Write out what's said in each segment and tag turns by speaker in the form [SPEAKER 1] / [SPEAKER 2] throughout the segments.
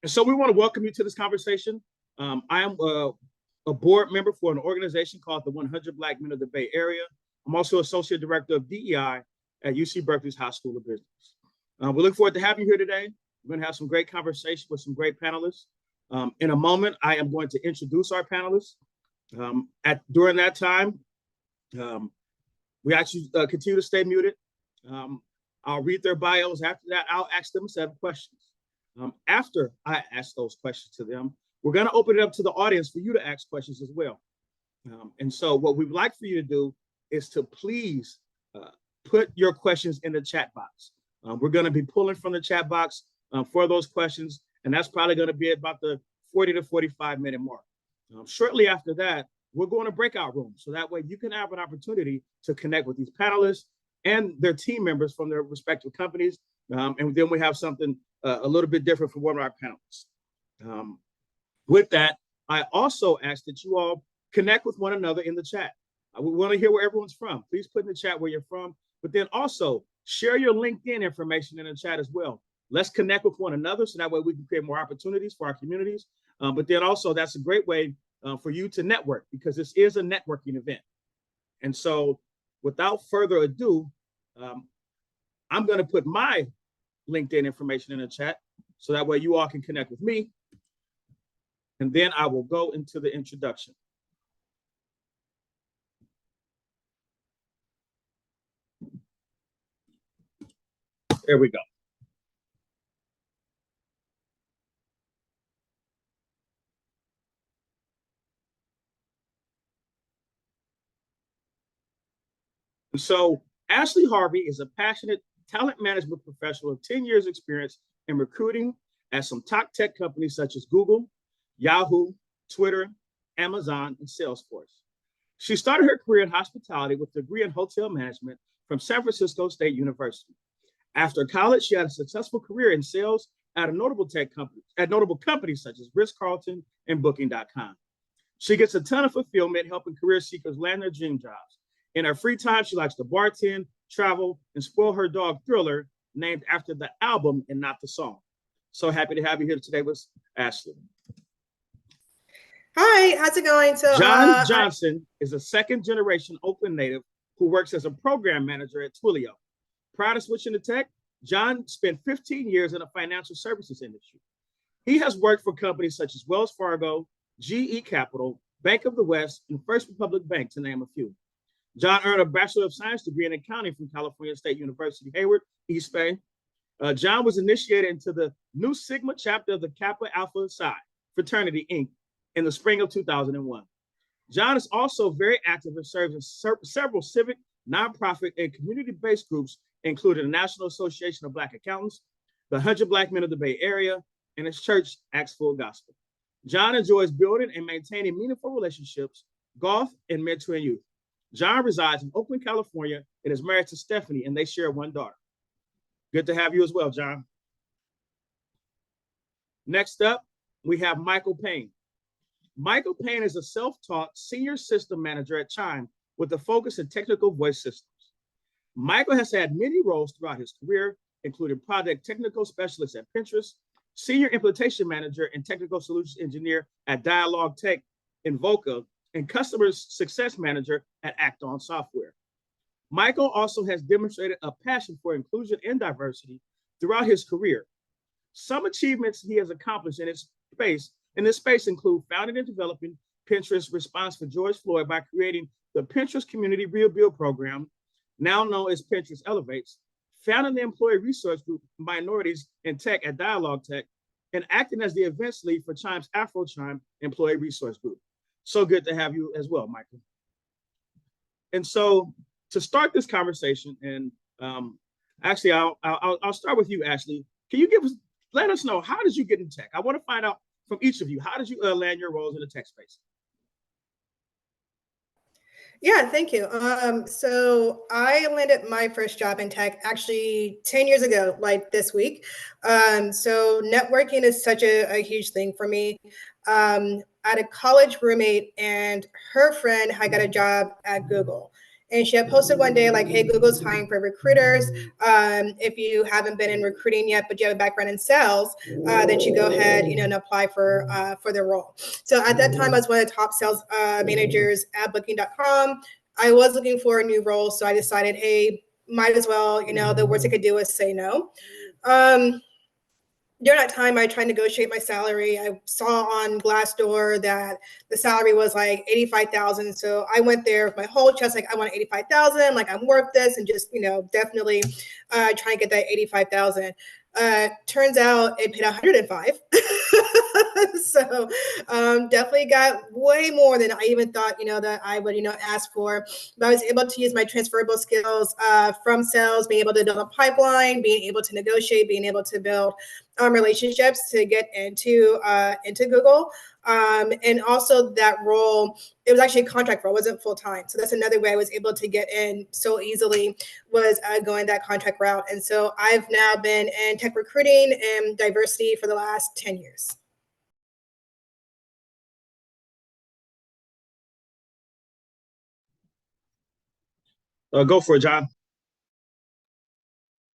[SPEAKER 1] And so we want to welcome you to this conversation. I am a board member for an organization called the 100 Black Men of the Bay Area. I'm also Associate Director of DEI at UC Berkeley's High School of Business. We look forward to having you here today. We're going to have some great conversation with some great panelists. In a moment, I am going to introduce our panelists. During that time, we actually continue to stay muted. I'll read their bios. After that, I'll ask them 7 questions. After I ask those questions to them, we're going to open it up to the audience for you to ask questions as well. And so what we'd like for you to do is to please put your questions in the chat box. We're going to be pulling from the chat box for those questions, and that's probably going to be about the 40 to 45 minute mark. Shortly after that, we're going to breakout rooms, so that way you can have an opportunity to connect with these panelists and their team members from their respective companies. And then we have something a little bit different for one of our panelists. With that, I also ask that you all connect with one another in the chat. We want to hear where everyone's from. Please put in the chat where you're from, but then also share your LinkedIn information in the chat as well. Let's connect with one another so that way we can create more opportunities for our communities. But then also that's a great way for you to network, because this is a networking event. And so without further ado, I'm going to put my LinkedIn information in the chat so that way you all can connect with me. And then I will go into the introduction. There we go. So Ashley Harvey is a passionate talent management professional of 10 years experience in recruiting at some top tech companies such as Google, Yahoo, Twitter, Amazon, and Salesforce. She started her career in hospitality with a degree in hotel management from San Francisco State University. After college, she had a successful career in sales at notable companies such as Ritz-Carlton and Booking.com. She gets a ton of fulfillment helping career seekers land their dream jobs. In her free time, she likes to bartend, travel, and spoil her dog Thriller, named after the album and not the song. So happy to have you here today with Ashley.
[SPEAKER 2] Hi, how's it going? So
[SPEAKER 1] John Johnson is a second-generation Oakland native who works as a program manager at Twilio. Prior to switching to tech, John spent 15 years in the financial services industry. He has worked for companies such as Wells Fargo, GE Capital, Bank of the West, and First Republic Bank, to name a few. John earned a Bachelor of Science degree in accounting from California State University, Hayward, East Bay. John was initiated into the Nu Sigma chapter of the Kappa Alpha Psi Fraternity, Inc. in the spring of 2001. John is also very active and serves in several civic, nonprofit, and community-based groups, including the National Association of Black Accountants, the 100 Black Men of the Bay Area, and his church, Acts Full Gospel. John enjoys building and maintaining meaningful relationships, golf, and mentoring youth. John resides in Oakland, California, and is married to Stephanie, and they share one daughter. Good to have you as well, John. Next up, we have Michael Payne. Michael Payne is a self-taught senior system manager at Chime with a focus in technical voice systems. Michael has had many roles throughout his career, including project technical specialist at Pinterest, senior implementation manager and technical solutions engineer at Dialogue Tech in Voca, and customer success manager at Act On Software. Michael also has demonstrated a passion for inclusion and diversity throughout his career. Some achievements he has accomplished in this space include founding and developing Pinterest's response for George Floyd by creating the Pinterest Community Rebuild Program, now known as Pinterest Elevates, founding the employee resource group Minorities in Tech at Dialogue Tech, and acting as the events lead for Chime's Afro Chime employee resource group. So good to have you as well, Michael. And so to start this conversation, and actually I'll start with you, Ashley. Can you let us know, how did you get in tech? I want to find out from each of you, how did you land your roles in the tech space?
[SPEAKER 2] Yeah, thank you. So I landed my first job in tech actually 10 years ago, like this week. So networking is such a huge thing for me. I had a college roommate and her friend had got a job at Google. And she had posted one day like, hey, Google's hiring for recruiters. If you haven't been in recruiting yet, but you have a background in sales, then you go ahead, and apply for the role. So at that time, I was one of the top sales managers at Booking.com. I was looking for a new role, so I decided, hey, might as well, the worst I could do is say no. During that time, I tried to negotiate my salary. I saw on Glassdoor that the salary was like 85,000. So I went there with my whole chest, like, I want 85,000. Like, I'm worth this, and just, definitely trying to get that 85,000. Turns out it paid 105. So definitely got way more than I even thought, that I would, ask for. But I was able to use my transferable skills from sales, being able to build a pipeline, being able to negotiate, being able to build relationships to get into Google. And also that role, it was actually a contract role, it wasn't full time. So that's another way I was able to get in so easily, was going that contract route. And so I've now been in tech recruiting and diversity for the last 10 years.
[SPEAKER 1] Go for it, John.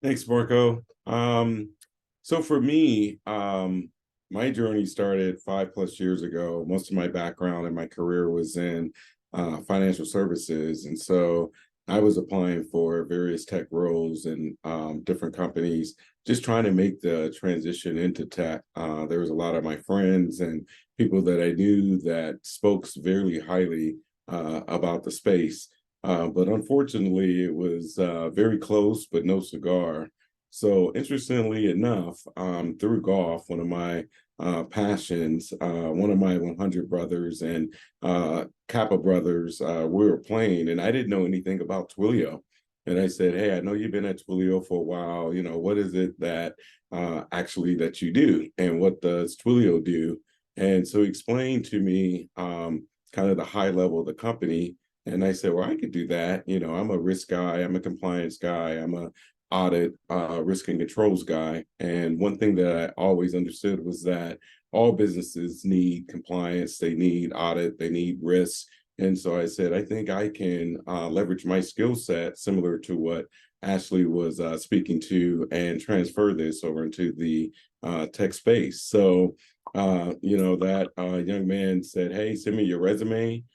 [SPEAKER 3] Thanks, Marco. So for me, my journey started 5+ years ago. Most of my background and my career was in financial services. And so I was applying for various tech roles in different companies, just trying to make the transition into tech. There was a lot of my friends and people that I knew that spoke very highly about the space. But unfortunately, it was very close, but no cigar. So interestingly enough, through golf, one of my passions, one of my 100 brothers and Kappa brothers, we were playing, and I didn't know anything about Twilio. And I said, hey, I know you've been at Twilio for a while. What is it that actually that you do? And what does Twilio do? And so he explained to me kind of the high level of the company. And I said, well, I could do that. I'm a risk guy. I'm a compliance guy. I'm a audit risk and controls guy. And one thing that I always understood was that all businesses need compliance. They need audit. They need risk. And so I said, I think I can leverage my skill set similar to what Ashley was speaking to and transfer this over into the tech space. So, that young man said, hey, send me your resume.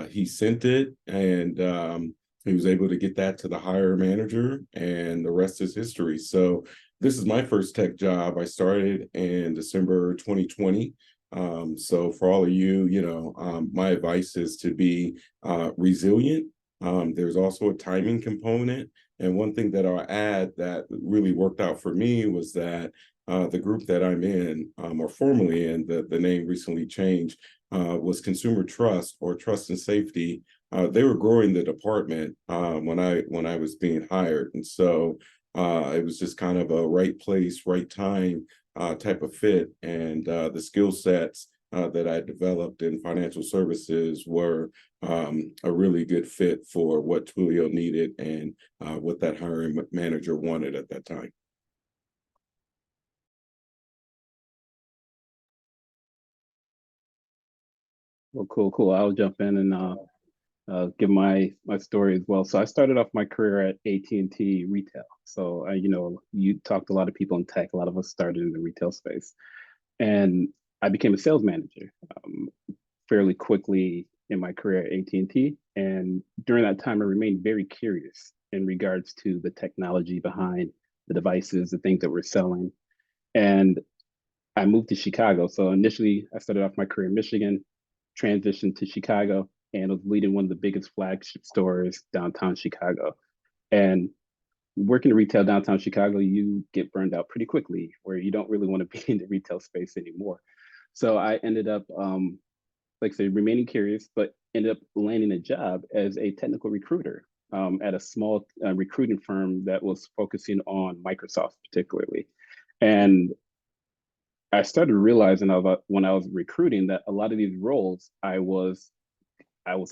[SPEAKER 3] He sent it, and he was able to get that to the hiring manager, and the rest is history. So this is my first tech job. I started in December 2020. So for all of you, my advice is to be resilient. There's also a timing component. And one thing that I'll add that really worked out for me was that the group that I'm in, or formerly in, the name recently changed, was Consumer Trust, or Trust and Safety. They were growing the department when I was being hired. And so it was just kind of a right place, right time type of fit. And the skill sets that I developed in financial services were a really good fit for what Twilio needed and what that hiring manager wanted at that time.
[SPEAKER 4] Well, cool. I'll jump in and give my story as well. So I started off my career at AT&T retail. So you talked to a lot of people in tech. A lot of us started in the retail space, and I became a sales manager fairly quickly in my career at AT&T. And during that time, I remained very curious in regards to the technology behind the devices, the things that we're selling. And I moved to Chicago. So initially, I started off my career in Michigan, transitioned to Chicago, and was leading one of the biggest flagship stores downtown Chicago. And working in retail downtown Chicago, you get burned out pretty quickly, where you don't really want to be in the retail space anymore. So I ended up, like I said, remaining curious, but ended up landing a job as a technical recruiter at a small recruiting firm that was focusing on Microsoft particularly. And I started realizing when I was recruiting that a lot of these roles I was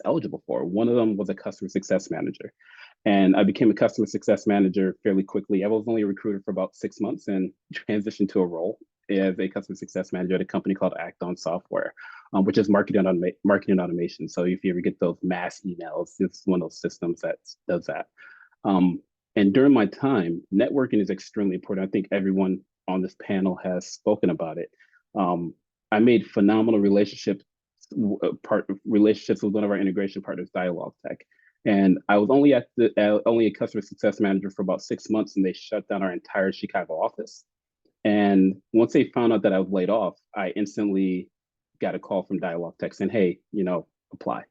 [SPEAKER 4] eligible for. One of them was a customer success manager. And I became a customer success manager fairly quickly. I was only a recruiter for about 6 months and transitioned to a role as a customer success manager at a company called Act On Software. which is marketing automation. So if you ever get those mass emails, it's one of those systems that does that. And during my time, networking is extremely important. I think everyone on this panel has spoken about it. I made phenomenal relationships with one of our integration partners, Dialogue Tech. And I was only only a customer success manager for about 6 months, and they shut down our entire Chicago office. And once they found out that I was laid off, I instantly got a call from Dialogue Tech saying, hey, apply.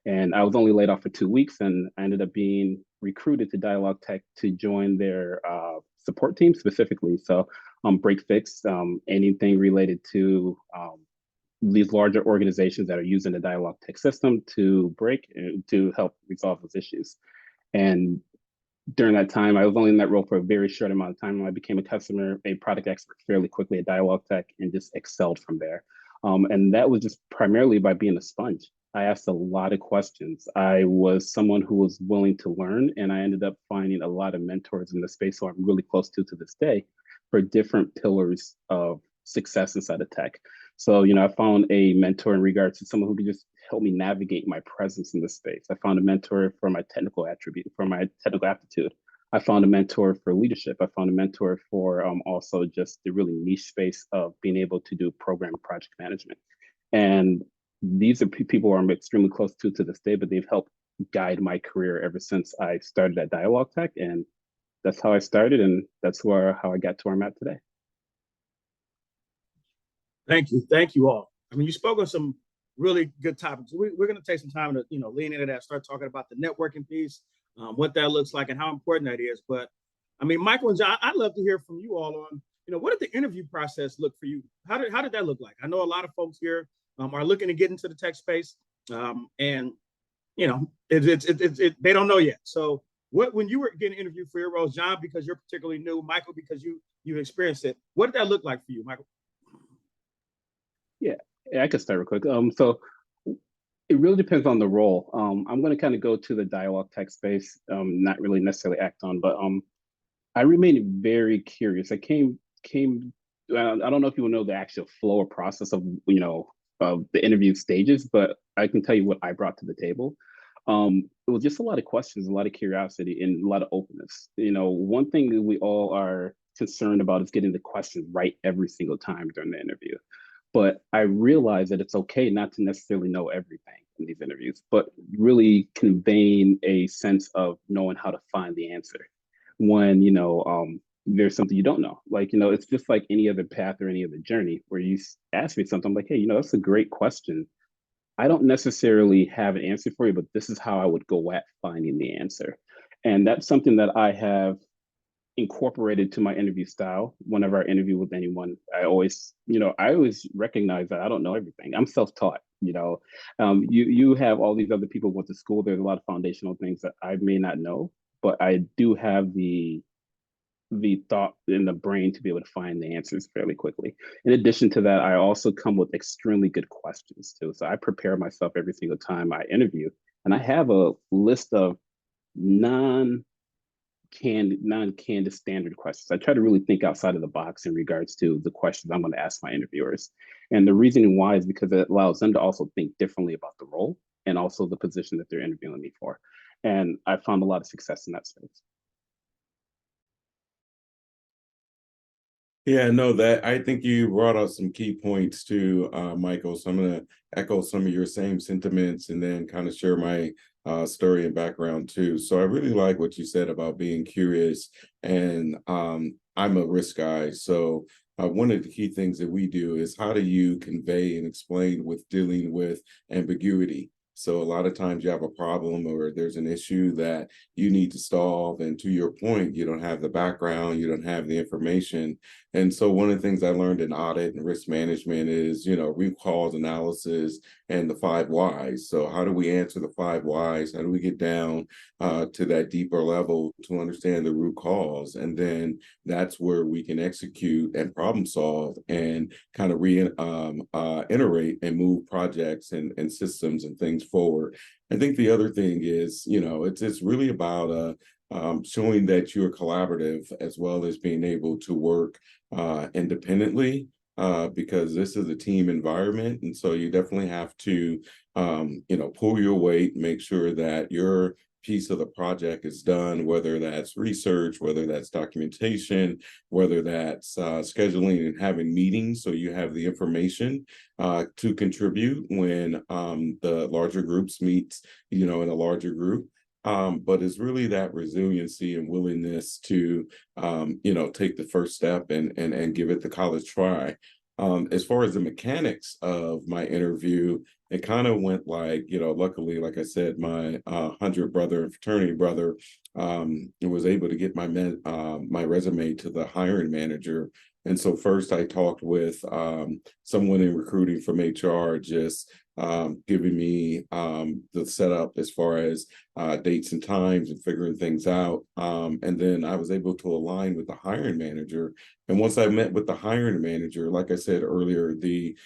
[SPEAKER 4] And I was only laid off for 2 weeks, and I ended up being recruited to Dialogue Tech to join their support team specifically. So break fix, anything related to these larger organizations that are using the Dialogue Tech system to to help resolve those issues. And during that time, I was only in that role for a very short amount of time. I became a product expert fairly quickly at Dialogue Tech and just excelled from there. And that was just primarily by being a sponge. I asked a lot of questions. I was someone who was willing to learn, and I ended up finding a lot of mentors in the space who I'm really close to this day for different pillars of success inside of tech. So, I found a mentor in regards to someone who could just help me navigate my presence in this space. I found a mentor for my technical aptitude. I found a mentor for leadership. I found a mentor for also just the really niche space of being able to do program project management. And these are people I'm extremely close to this day, but they've helped guide my career ever since I started at Dialogue Tech. And that's how I started, and that's how I got to where I'm at today.
[SPEAKER 1] Thank you all. I mean, you spoke on some really good topics. We're going to take some time to lean into that, start talking about the networking piece, what that looks like, and how important that is. But I mean, Michael and John, I'd love to hear from you all on what did the interview process look for you? How did that look like? I know a lot of folks here are looking to get into the tech space, and they don't know yet. So when you were getting interviewed for your roles, John, because you're particularly new, Michael, because you experienced it, what did that look like for you, Michael?
[SPEAKER 4] Yeah, I could start real quick. So it really depends on the role. I'm going to kind of go to the Dialogue Tech space, not really necessarily act on, but I remained very curious. I came. I don't know if you will know the actual flow or process of of the interview stages, but I can tell you what I brought to the table. It was just a lot of questions, a lot of curiosity, and a lot of openness. One thing that we all are concerned about is getting the questions right every single time during the interview. But I realized that it's okay not to necessarily know everything in these interviews, but really conveying a sense of knowing how to find the answer when, there's something you don't know. Like, it's just like any other path or any other journey where you ask me something, I'm like, hey, that's a great question. I don't necessarily have an answer for you, but this is how I would go at finding the answer. And that's something that I have incorporated to my interview style. Whenever I interview with anyone, I always recognize that I don't know everything. I'm self-taught. You have all these other people who went to school. There's a lot of foundational things that I may not know, but I do have the thought in the brain to be able to find the answers fairly quickly. In addition to that, I also come with extremely good questions too. So I prepare myself every single time I interview, and I have a list of non-candid standard questions. I try to really think outside of the box in regards to the questions I'm going to ask my interviewers. And the reason why is because it allows them to also think differently about the role and also the position that they're interviewing me for. And I found a lot of success in that space.
[SPEAKER 3] Yeah, no, that I think you brought up some key points too, Michael. So I'm going to echo some of your same sentiments and then kind of share my story and background too. So I really like what you said about being curious, and I'm a risk guy. So one of the key things that we do is how do you convey and explain with dealing with ambiguity? So a lot of times you have a problem or there's an issue that you need to solve. And to your point, you don't have the background, you don't have the information. And so one of the things I learned in audit and risk management is, root cause analysis and the 5 whys. So how do we answer the 5 whys? How do we get down to that deeper level to understand the root cause? And then that's where we can execute and problem solve and kind of iterate and move projects and systems and things forward. I think the other thing is, it's really about showing that you're collaborative as well as being able to work independently, because this is a team environment. And so you definitely have to, pull your weight, make sure that your piece of the project is done, whether that's research, whether that's documentation, whether that's scheduling and having meetings so you have the information to contribute when the larger groups meet, in a larger group. But it's really that resiliency and willingness to, take the first step and give it the college try. As far as the mechanics of my interview, it kind of went like, luckily, like I said, my 100 brother and fraternity brother was able to get my resume to the hiring manager. And so first I talked with someone in recruiting from HR, just giving me the setup as far as dates and times and figuring things out. And then I was able to align with the hiring manager. And once I met with the hiring manager, like I said earlier, the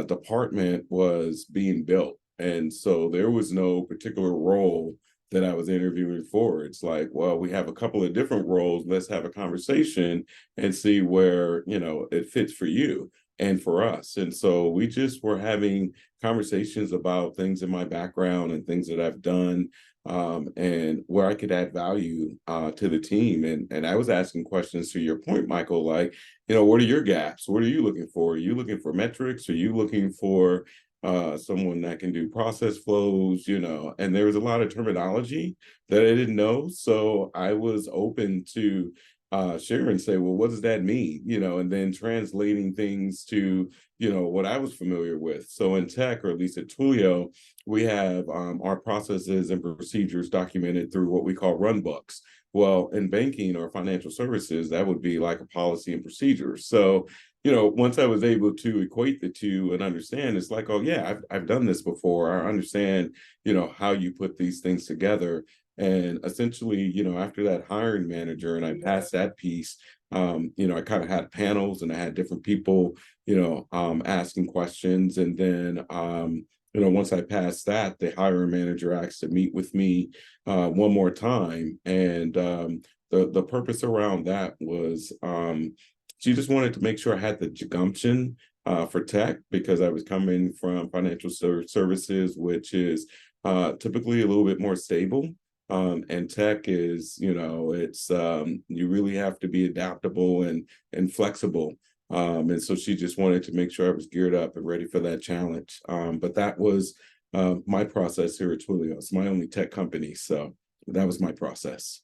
[SPEAKER 3] department was being built. And so there was no particular role that I was interviewing for. It's like, well, we have a couple of different roles. Let's have a conversation and see where, it fits for you and for us. And so we just were having conversations about things in my background and things that I've done, and where I could add value to the team. And I was asking questions, to your point, Michael, like, what are your gaps? What are you looking for? Are you looking for metrics? Are you looking for someone that can do process flows, and there was a lot of terminology that I didn't know. So I was open to share and say, well, what does that mean? And then translating things to, what I was familiar with. So in tech, or at least at Twilio, we have our processes and procedures documented through what we call run books. Well, in banking or financial services, that would be like a policy and procedure. So, once I was able to equate the two and understand, it's like, oh yeah, I've done this before. I understand, how you put these things together. And essentially, after that hiring manager and I passed that piece, I kind of had panels and I had different people, asking questions. And then, once I passed that, the hiring manager asked to meet with me one more time. And the purpose around that was she just wanted to make sure I had the gumption for tech, because I was coming from financial services, which is typically a little bit more stable. And tech is, it's you really have to be adaptable and flexible. And so she just wanted to make sure I was geared up and ready for that challenge. But that was my process here at Twilio. It's my only tech company, so that was my process.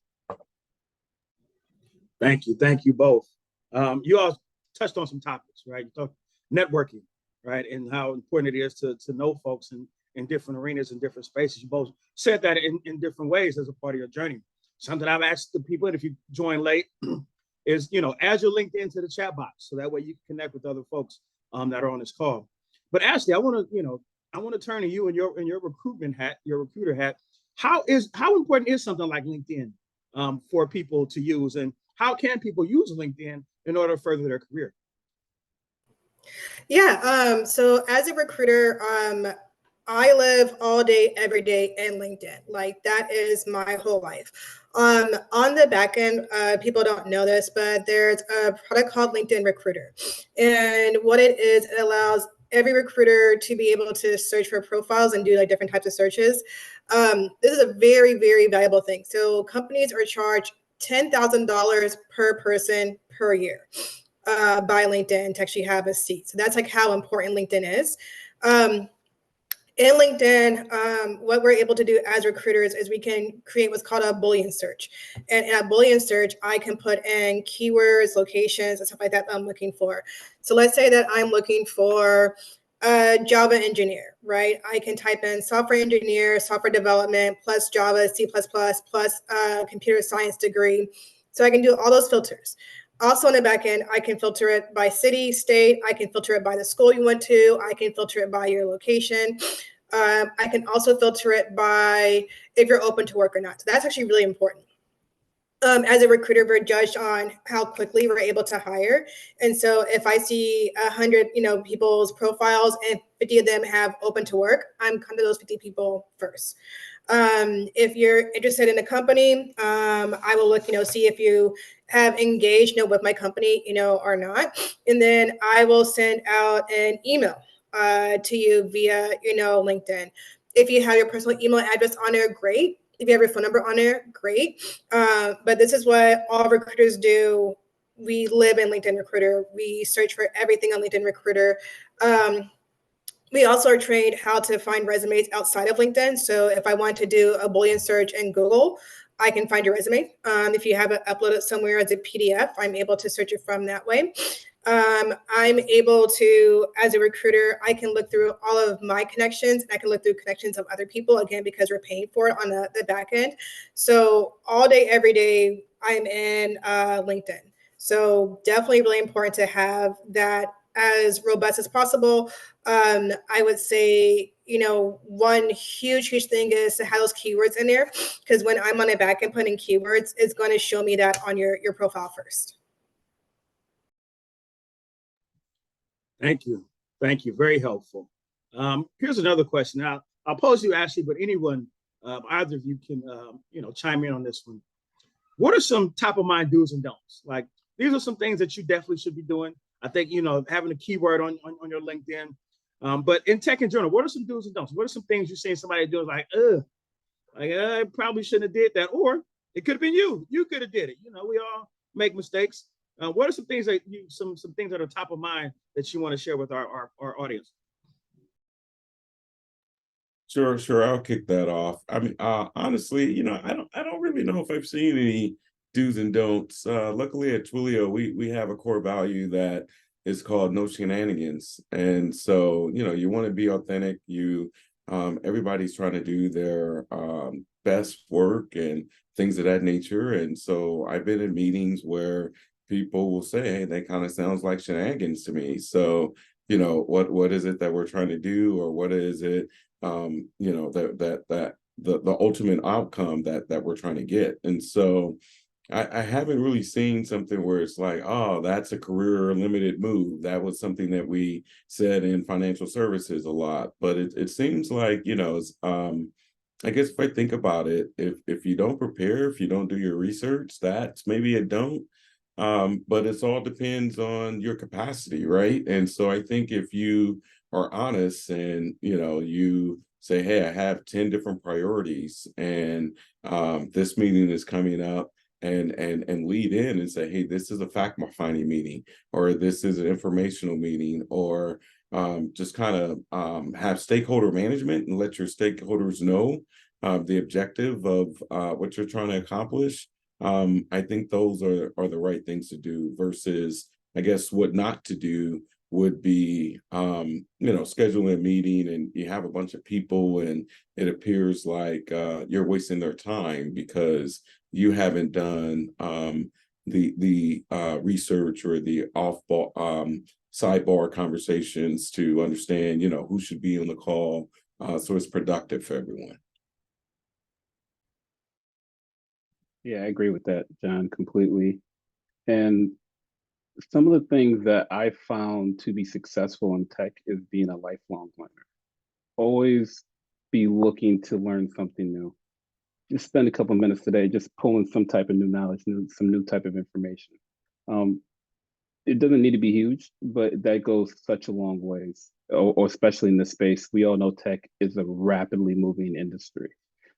[SPEAKER 1] Thank you both. You all touched on some topics, right? You talked networking, right, and how important it is to know folks in different arenas and different spaces. You both said that in different ways as a part of your journey. Something I've asked the people, and if you join late, is add your LinkedIn to the chat box, so that way you can connect with other folks that are on this call. But Ashley, I want to turn to you in your recruitment hat, your recruiter hat. How important is something like LinkedIn for people to use, and how can people use LinkedIn in order to further their career?
[SPEAKER 2] Yeah. So as a recruiter, I live all day, every day in LinkedIn. Like, that is my whole life. On the back end, people don't know this, but there's a product called LinkedIn Recruiter. And what it is, it allows every recruiter to be able to search for profiles and do like different types of searches. This is a very, very valuable thing. So companies are charged $10,000 per person per year by LinkedIn to actually have a seat. So that's like how important LinkedIn is. In LinkedIn, what we're able to do as recruiters is we can create what's called a Boolean search. And in a Boolean search, I can put in keywords, locations, and stuff like that I'm looking for. So let's say that I'm looking for a Java engineer, right? I can type in software engineer, software development, plus Java, C++, plus computer science degree. So I can do all those filters. Also on the back end, I can filter it by city, state. I can filter it by the school you went to. I can filter it by your location. I can also filter it by if you're open to work or not. So that's actually really important. As a recruiter, we're judged on how quickly we're able to hire. And so if I see 100, people's profiles and 50 of them have open to work, I'm coming to those 50 people first. If you're interested in a company, I will look, see if you have engaged, with my company, or not. And then I will send out an email to you via, LinkedIn. If you have your personal email address on there, great. If you have your phone number on there, great. But this is what all recruiters do. We live in LinkedIn Recruiter. We search for everything on LinkedIn Recruiter. We also are trained how to find resumes outside of LinkedIn. So if I want to do a Boolean search in Google, I can find your resume. If you have it uploaded somewhere as a PDF, I'm able to search it from that way. I'm able to, as a recruiter, I can look through all of my connections. And I can look through connections of other people, again, because we're paying for it on the back end. So all day, every day, I'm in LinkedIn. So definitely really important to have that as robust as possible. I would say, one huge thing is to have those keywords in there, because when I'm on a back end putting keywords, it's going to show me that on your profile first.
[SPEAKER 1] Thank you. Thank you. Very helpful. Here's another question. Now, I'll pose you, Ashley, but anyone, either of you can, chime in on this one. What are some top of mind do's and don'ts? Like, these are some things that you definitely should be doing. I think, having a keyword on your LinkedIn. But in tech in general, what are some do's and don'ts? What are some things you're seeing somebody doing like, I probably shouldn't have did that, or it could have been you. You could have did it. We all make mistakes. What are some things that some things that are top of mind that you want to share with our audience?
[SPEAKER 3] Sure. I'll kick that off. I mean, honestly, I don't really know if I've seen any do's and don'ts. Luckily at Twilio, we have a core value that is called no shenanigans. And so, you want to be authentic. Everybody's trying to do their best work and things of that nature. And so I've been in meetings where people will say, hey, that kind of sounds like shenanigans to me. So, what is it that we're trying to do, or what is it, that the ultimate outcome that we're trying to get. And so I haven't really seen something where it's like, oh, that's a career limited move. That was something that we said in financial services a lot, but it seems like, I guess if I think about it, if you don't prepare, if you don't do your research, that's maybe a don't. But it all depends on your capacity, right? And so I think if you are honest and, you say, hey, I have 10 different priorities, and this meeting is coming up, and lead in and say, hey, this is a fact finding meeting, or this is an informational meeting, or just kind of have stakeholder management and let your stakeholders know the objective of what you're trying to accomplish. I think those are the right things to do, versus, I guess, what not to do would be, scheduling a meeting and you have a bunch of people and it appears like you're wasting their time because you haven't done the research or the sidebar conversations to understand, who should be on the call, so it's productive for everyone.
[SPEAKER 4] Yeah, I agree with that, John, completely. And some of the things that I found to be successful in tech is being a lifelong learner. Always be looking to learn something new. Just spend a couple minutes today just pulling some type of new knowledge, some new type of information. It doesn't need to be huge, but that goes such a long ways, or especially in this space. We all know tech is a rapidly moving industry.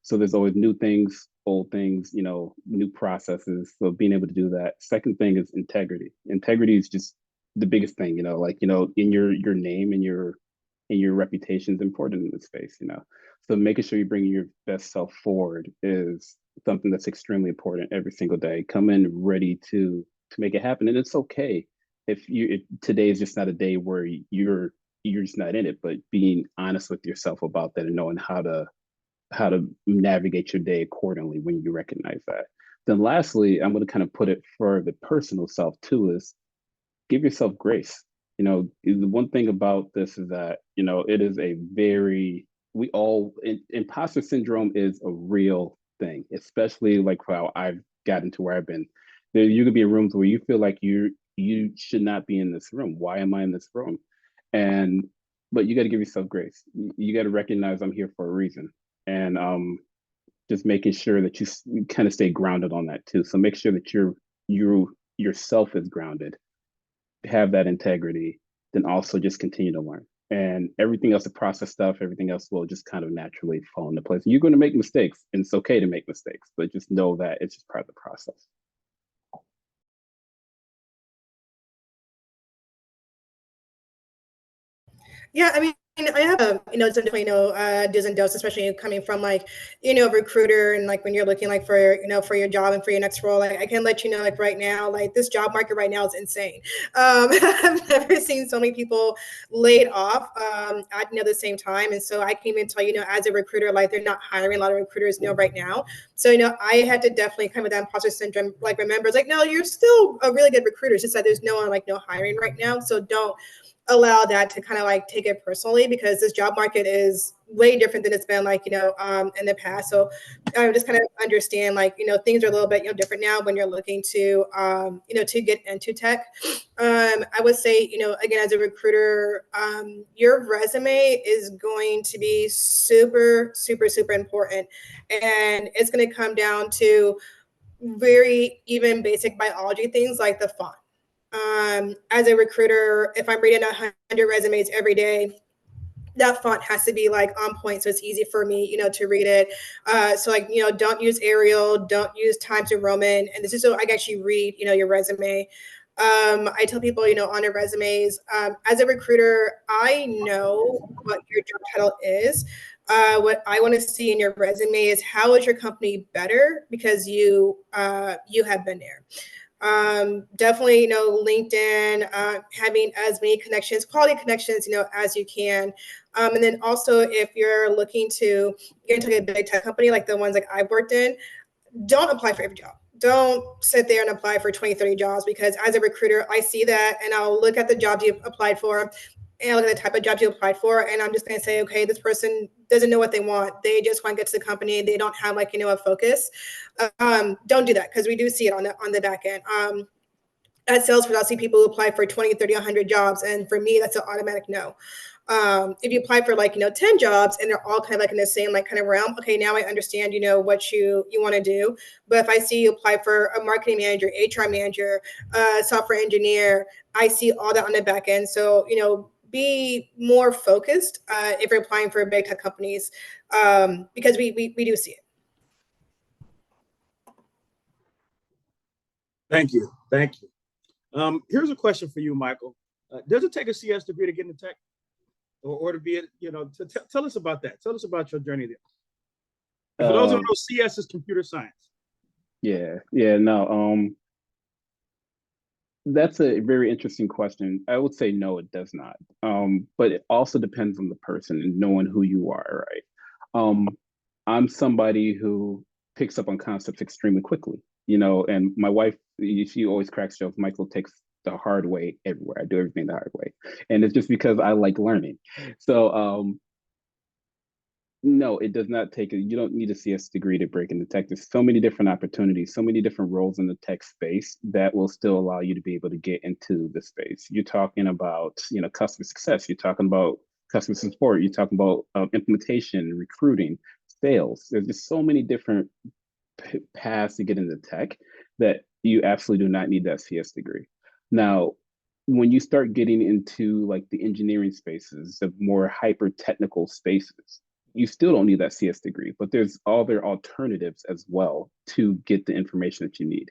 [SPEAKER 4] So there's always new things, old things, new processes. So being able to do that. Second thing is integrity. Integrity is just the biggest thing, in your name and your reputation is important in this space, So making sure you bring your best self forward is something that's extremely important every single day. Come in ready to make it happen. And it's okay if today is just not a day where you're just not in it, but being honest with yourself about that and knowing how to navigate your day accordingly when you recognize that. Then lastly, I'm going to kind of put it for the personal self too, is give yourself grace. The one thing about this is that, it is imposter syndrome is a real thing, especially like how I've gotten to where I've been. You could be in rooms where you feel like you should not be in this room. Why am I in this room? But you got to give yourself grace. You got to recognize I'm here for a reason. And just making sure that you kind of stay grounded on that too. So make sure that you're you yourself is grounded, have that integrity, then also just continue to learn. And everything else, the process stuff, everything else will just kind of naturally fall into place. You're going to make mistakes, and it's okay to make mistakes, but just know that it's just part of the process.
[SPEAKER 2] Yeah, I mean, I have, some definitely do's and don'ts, especially coming from like, a recruiter, and like when you're looking like for, for your job and for your next role. Like I can let you know, like right now, like this job market right now is insane. I've never seen so many people laid off at the same time. And so I can even tell, as a recruiter, like they're not hiring. A lot of recruiters know right now. So, I had to definitely come with that imposter syndrome, like remember, it's like, no, you're still a really good recruiter. It's just that there's no hiring right now. So don't allow that to kind of like take it personally, because this job market is way different than it's been like, in the past. So I just kind of understand like, things are a little bit, different now when you're looking to, to get into tech. I would say, again, as a recruiter, your resume is going to be super, super, super important. And it's going to come down to very even basic biology things like the font. As a recruiter, if I'm reading 100 resumes every day, that font has to be like on point, so it's easy for me, to read it. So like, don't use Arial, don't use Times New Roman, and this is so I can actually read, your resume. I tell people, on their resumes, as a recruiter, I know what your job title is. What I want to see in your resume is how is your company better because you have been there. Definitely, LinkedIn, having as many connections, quality connections, as you can. And then also if you're looking to get into a big tech company, like the ones like I've worked in, don't apply for every job. Don't sit there and apply for 20, 30 jobs, because as a recruiter, I see that and I'll look at the jobs you applied for and look at the type of jobs you applied for. And I'm just going to say, okay, this person doesn't know what they want. They just want to get to the company. They don't have like, a focus. Don't do that, because we do see it on the back end. At Salesforce, I'll see people who apply for 20, 30, 100 jobs. And for me, that's an automatic no. If you apply for like, 10 jobs and they're all kind of like in the same like kind of realm, okay, now I understand, what you want to do. But if I see you apply for a marketing manager, HR manager, software engineer, I see all that on the back end. So, be more focused if you're applying for big tech companies, because we do see it.
[SPEAKER 1] Thank you. Thank you. Here's a question for you, Michael. Does it take a CS degree to get into tech, or to be, tell us about that. Tell us about your journey there. For those who don't know, CS is computer science.
[SPEAKER 4] Yeah, no. That's a very interesting question. I would say no, it does not. But it also depends on the person and knowing who you are, right? I'm somebody who picks up on concepts extremely quickly, and my wife, she always cracks jokes. Michael takes the hard way everywhere. I do everything the hard way. And it's just because I like learning. So no, it does not take you don't need a CS degree to break into tech. There's so many different opportunities, so many different roles in the tech space that will still allow you to be able to get into the space. You're talking about, customer success. You're talking about customer support. You're talking about implementation, recruiting, sales. There's just so many different paths to get into tech that you absolutely do not need that CS degree. Now, when you start getting into like the engineering spaces, the more hyper technical spaces, you still don't need that CS degree, but there's other alternatives as well to get the information that you need.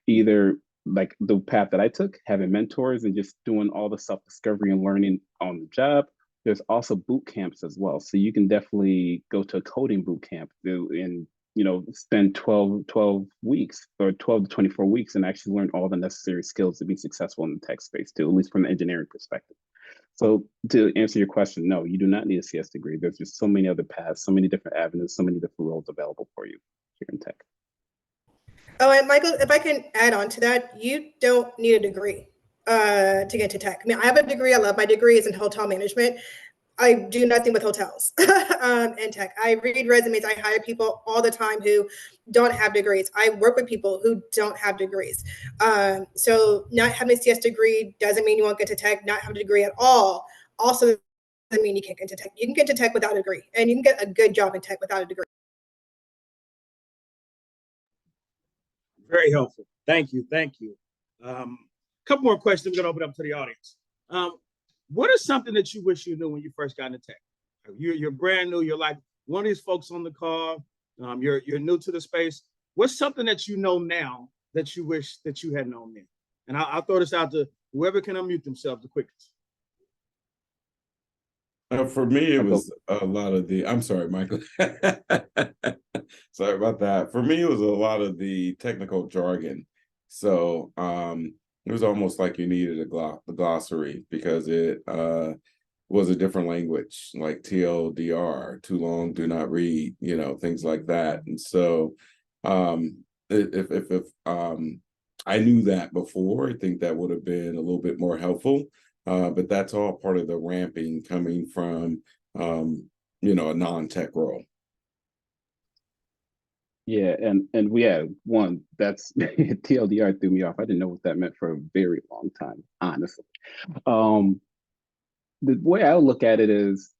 [SPEAKER 4] Either like the path that I took, having mentors and just doing all the self-discovery and learning on the job. There's also boot camps as well. So you can definitely go to a coding boot camp and spend 12 weeks or 12 to 24 weeks and actually learn all the necessary skills to be successful in the tech space too, at least from the engineering perspective. So to answer your question, no, you do not need a CS degree. There's just so many other paths, so many different avenues, so many different roles available for you here in tech.
[SPEAKER 2] Oh, and Michael, if I can add on to that, you don't need a degree to get into tech. I mean, I have a degree. I love my degree. It's in hotel management. I do nothing with hotels and tech. I read resumes. I hire people all the time who don't have degrees. I work with people who don't have degrees. So not having a CS degree doesn't mean you won't get to tech. Not having a degree at all also doesn't mean you can't get into tech. You can get to tech without a degree, and you can get a good job in tech without a degree.
[SPEAKER 1] Very helpful. Thank you. Thank you. Couple more questions. We're going to open up to the audience. What is something that you wish you knew when you first got into tech? You're brand new. You're like one of these folks on the call. You're new to the space. What's something that you know now that you wish that you had known then? And I'll throw this out to whoever can unmute themselves the quickest.
[SPEAKER 3] For me, it was a lot of the, I'm sorry, Michael. Sorry about that. For me, it was a lot of the technical jargon. So it was almost like you needed a glossary because it was a different language, like TLDR, too long, do not read, things like that. And so if I knew that before, I think that would have been a little bit more helpful. But that's all part of the ramping coming from, a non-tech role.
[SPEAKER 4] Yeah, and we had one that's TLDR threw me off. I didn't know what that meant for a very long time, honestly. The way I look at it is,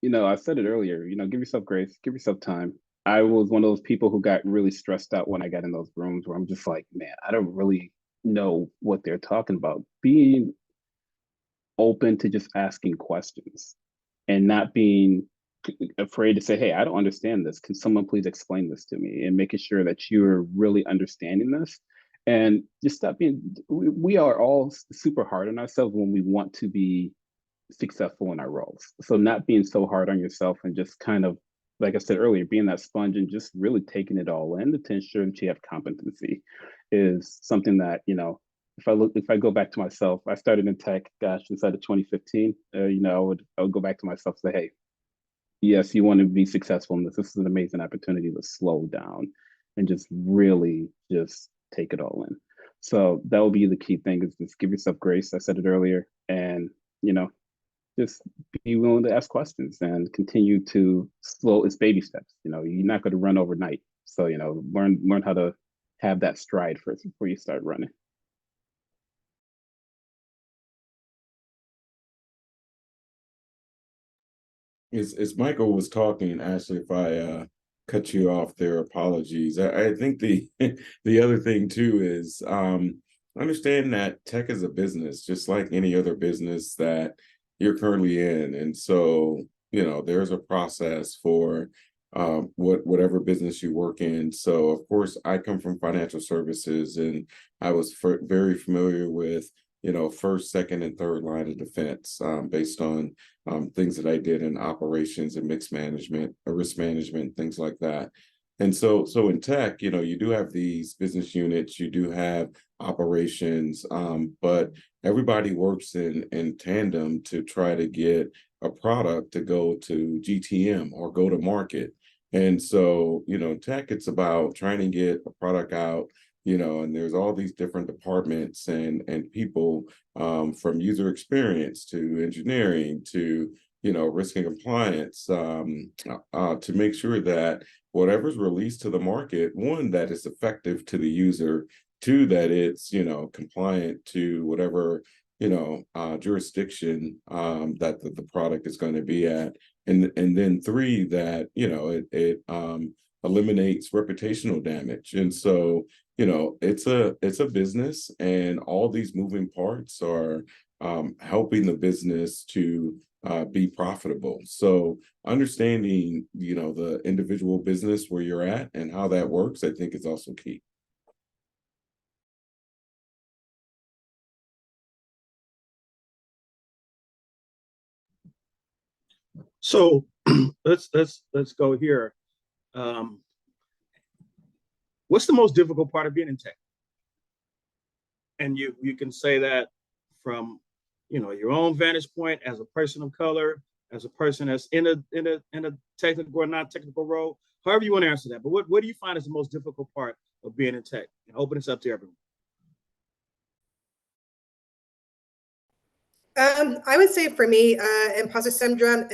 [SPEAKER 4] I said it earlier, give yourself grace, give yourself time. I was one of those people who got really stressed out when I got in those rooms where I'm just like, man, I don't really know what they're talking about. Being open to just asking questions and not being afraid to say, hey, I don't understand this. Can someone please explain this to me? And making sure that you're really understanding this. And just stop being, we are all super hard on ourselves when we want to be successful in our roles. So not being so hard on yourself and just kind of, like I said earlier, being that sponge and just really taking it all in to ensure that you have competency is something that, if I go back to myself, I started in tech, inside of 2015, I would go back to myself and say, hey, yes, you want to be successful in this. This is an amazing opportunity to slow down and just really just take it all in. So that will be the key thing is just give yourself grace. I said it earlier, and, just be willing to ask questions and continue to it's baby steps. You're not going to run overnight. So, learn how to have that stride first before you start running.
[SPEAKER 3] As Michael was talking, Ashley, if I cut you off there, apologies. I think the the other thing too is understand that tech is a business, just like any other business that you're currently in. And so, there's a process for whatever business you work in. So, of course, I come from financial services, and I was very familiar with first, second, and third line of defense based on things that I did in operations and mixed management, risk management, things like that. And so in tech, you do have these business units, you do have operations, but everybody works in tandem to try to get a product to go to GTM or go to market. And so, tech, it's about trying to get a product out, and there's all these different departments and people from user experience to engineering to, risk and compliance to make sure that whatever's released to the market, one, that is effective to the user, two, that it's, compliant to whatever, jurisdiction that the product is going to be at. And then three, that, it eliminates reputational damage. And so, it's a business, and all these moving parts are helping the business to be profitable. So understanding, the individual business where you're at and how that works, I think is also key.
[SPEAKER 1] So let's go here. What's the most difficult part of being in tech? And you can say that from your own vantage point as a person of color, as a person that's in a technical or non-technical role, however you want to answer that. But what do you find is the most difficult part of being in tech? And open this up to everyone.
[SPEAKER 2] I would say for me, imposter syndrome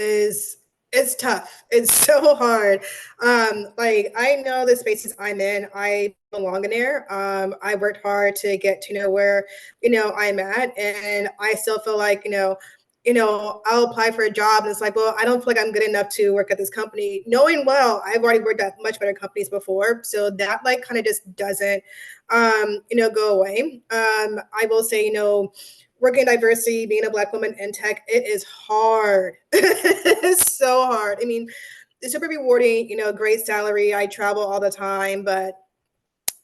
[SPEAKER 2] it's tough. It's so hard. Like I know the spaces I'm in, I belong in there. I worked hard to get to know where, I'm at. And I still feel like, I'll apply for a job and it's like, well, I don't feel like I'm good enough to work at this company, knowing well I've already worked at much better companies before. So that like kind of just doesn't, go away. I will say, working diversity, being a Black woman in tech, it is hard. It's so hard. I mean, it's super rewarding, great salary. I travel all the time, but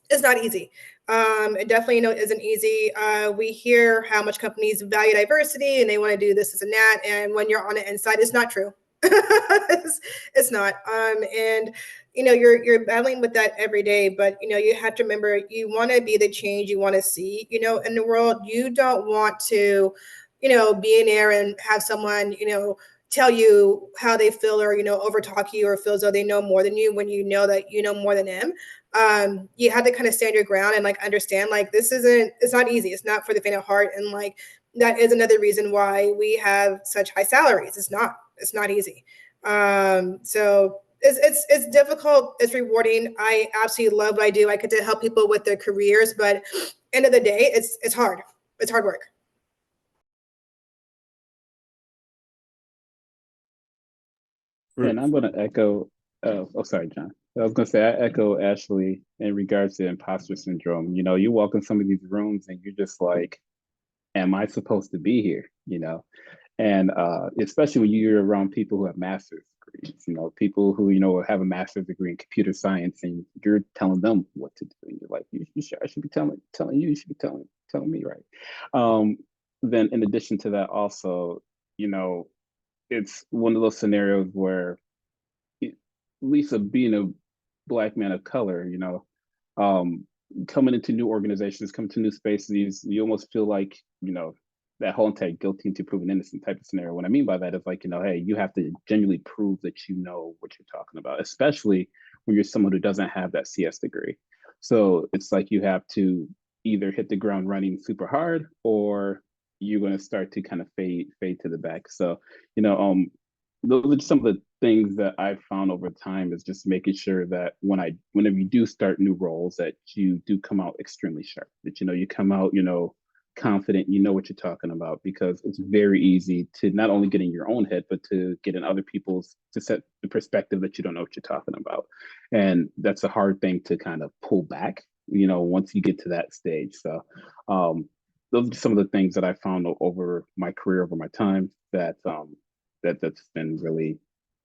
[SPEAKER 2] it's not easy. It definitely, isn't easy. We hear how much companies value diversity and they want to do this and that. And when you're on the inside, it's not true. It's not. And you're battling with that every day. But you have to remember, you want to be the change you want to see. In the world. You don't want to, be in there and have someone, tell you how they feel or overtalk you or feel as though they know more than you when you know that you know more than them. You have to kind of stand your ground and like understand like it's not easy. It's not for the faint of heart. And like that is another reason why we have such high salaries. It's not easy. So it's difficult. It's rewarding. I absolutely love what I do. I get to help people with their careers, but end of the day, it's hard. It's hard work.
[SPEAKER 4] And I'm going to echo, sorry, John. I was going to say, I echo Ashley in regards to imposter syndrome. You walk in some of these rooms and you're just like, am I supposed to be here? And especially when you're around people who have master's degrees, people who, have a master's degree in computer science and you're telling them what to do. And you're like, I should be telling you should be telling me, right? Then in addition to that, also, it's one of those scenarios where, at least being a Black man of color, coming into new organizations, coming to new spaces, you almost feel like, that whole entire guilty until proven innocent type of scenario. What I mean by that is like, hey, you have to genuinely prove that you know what you're talking about, especially when you're someone who doesn't have that CS degree. So it's like you have to either hit the ground running super hard or you're going to start to kind of fade to the back. So, those are some of the things that I've found over time is just making sure that whenever you do start new roles, that you do come out extremely sharp, that, you come out, confident, you know what you're talking about, because it's very easy to not only get in your own head, but to get in other people's, to set the perspective that you don't know what you're talking about. And that's a hard thing to kind of pull back, once you get to that stage. So, those are some of the things that I found over my career, over my time, that's been really,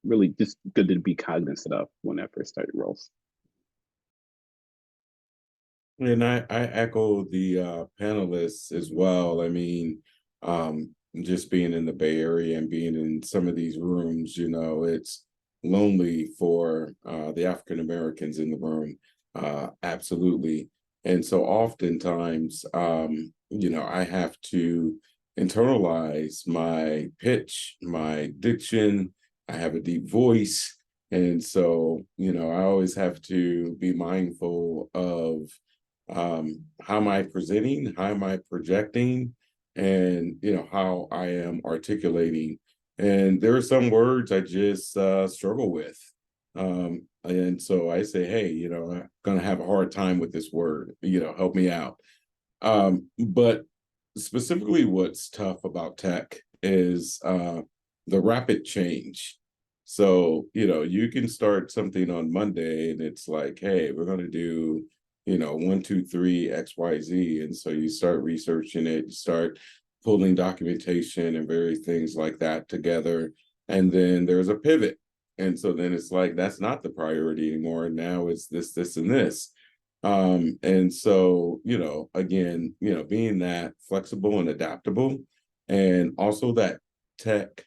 [SPEAKER 4] really just good to be cognizant of when I first started roles.
[SPEAKER 3] And I echo the panelists as well. I mean, just being in the Bay Area and being in some of these rooms, it's lonely for the African Americans in the room, absolutely. And so oftentimes, I have to internalize my pitch, my diction. I have a deep voice. And so, I always have to be mindful of how am I presenting, how am I projecting, and, how I am articulating. And there are some words I just struggle with. And so I say, hey, I'm going to have a hard time with this word, help me out. But specifically what's tough about tech is the rapid change. So, you can start something on Monday and it's like, hey, we're going to do, 1, 2, 3, X, Y, Z. And so you start researching it, you start pulling documentation and various things like that together. And then there's a pivot. And so then it's like, that's not the priority anymore. Now it's this, and this. And so, again, being that flexible and adaptable, and also that tech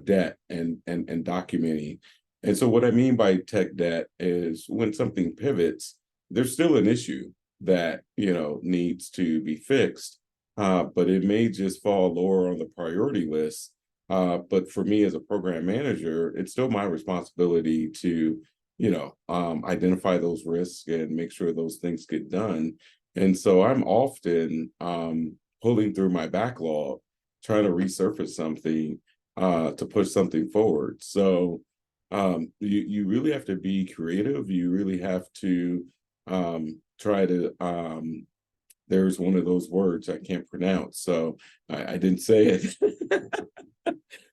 [SPEAKER 3] debt and documenting. And so what I mean by tech debt is when something pivots, there's still an issue that, needs to be fixed, but it may just fall lower on the priority list. But for me as a program manager, it's still my responsibility to, identify those risks and make sure those things get done. And so I'm often pulling through my backlog, trying to resurface something to push something forward. So you really have to be creative. You really have to try to there's one of those words I can't pronounce, so I didn't say it.